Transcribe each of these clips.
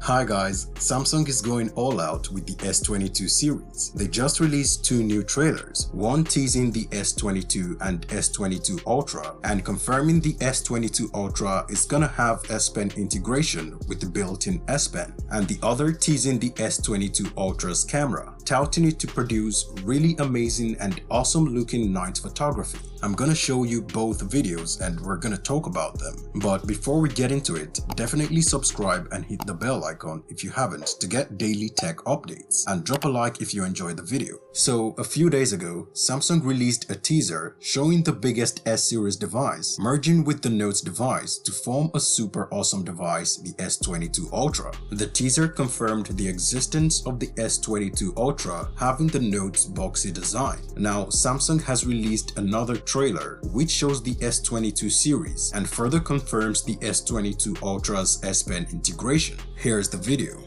Hi guys, Samsung is going all out with the S22 series. They just released two new trailers, one teasing the S22 and S22 Ultra and confirming the S22 Ultra is gonna have S Pen integration with the built-in S Pen, and the other teasing the S22 Ultra's camera, touting it to produce really amazing and awesome looking night photography. I'm gonna show you both videos and we're gonna talk about them. But before we get into it, definitely subscribe and hit the bell icon if you haven't to get daily tech updates, and drop a like if you enjoyed the video. So a few days ago, Samsung released a teaser showing the biggest S-series device merging with the Note device to form a super awesome device, the S22 Ultra. The teaser confirmed the existence of the S22 Ultra having the Note's boxy design. Now Samsung has released another trailer which shows the S22 series and further confirms the S22 Ultra's S Pen integration. Here's the video.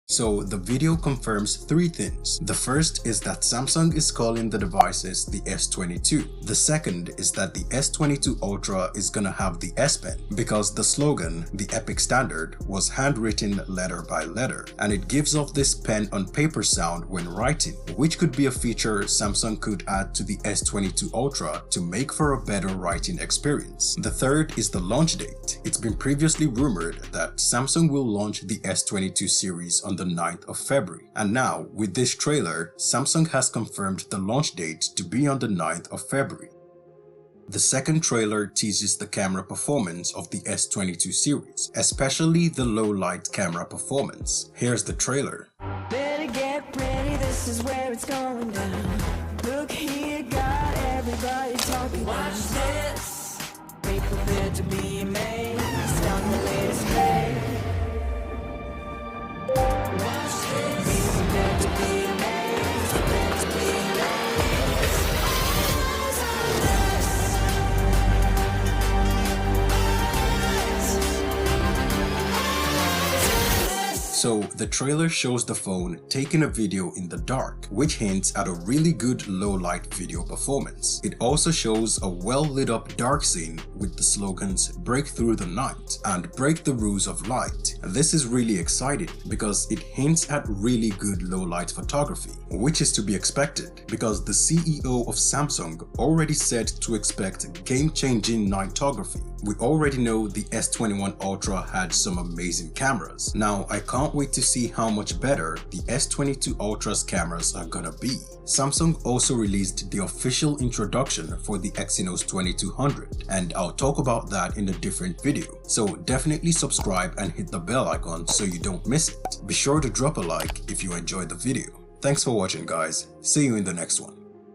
So the video confirms three things. The first is that Samsung is calling the devices the S22. The second is that the S22 Ultra is gonna have the S Pen because the slogan, the epic standard, was handwritten letter by letter, and it gives off this pen on paper sound when writing, which could be a feature Samsung could add to the S22 Ultra to make for a better writing experience. The third is the launch date. It's been previously rumored that Samsung will launch the S22 series on the 9th of February, and now with this trailer, Samsung has confirmed the launch date to be on the 9th of February. The second trailer teases the camera performance of the S22 series, especially the low light camera performance. Here's the trailer. Better get ready, this is where it's going down. Look here, got everybody talking. Watch this. Be prepared to be amazed on the latest play. So the trailer shows the phone taking a video in the dark, which hints at a really good low light video performance. It also shows a well lit up dark scene with the slogans "Break through the night" and "Break the rules of light." This is really exciting because it hints at really good low light photography, which is to be expected because the CEO of Samsung already said to expect game-changing nightography. We already know the S21 Ultra had some amazing cameras. Now I can't wait to see how much better the S22 Ultra's cameras are gonna be. Samsung also released the official introduction for the Exynos 2200, and I'll talk about that in a different video. So definitely subscribe and hit the bell icon so you don't miss it. Be sure to drop a like if you enjoyed the video. Thanks for watching guys, see you in the next one.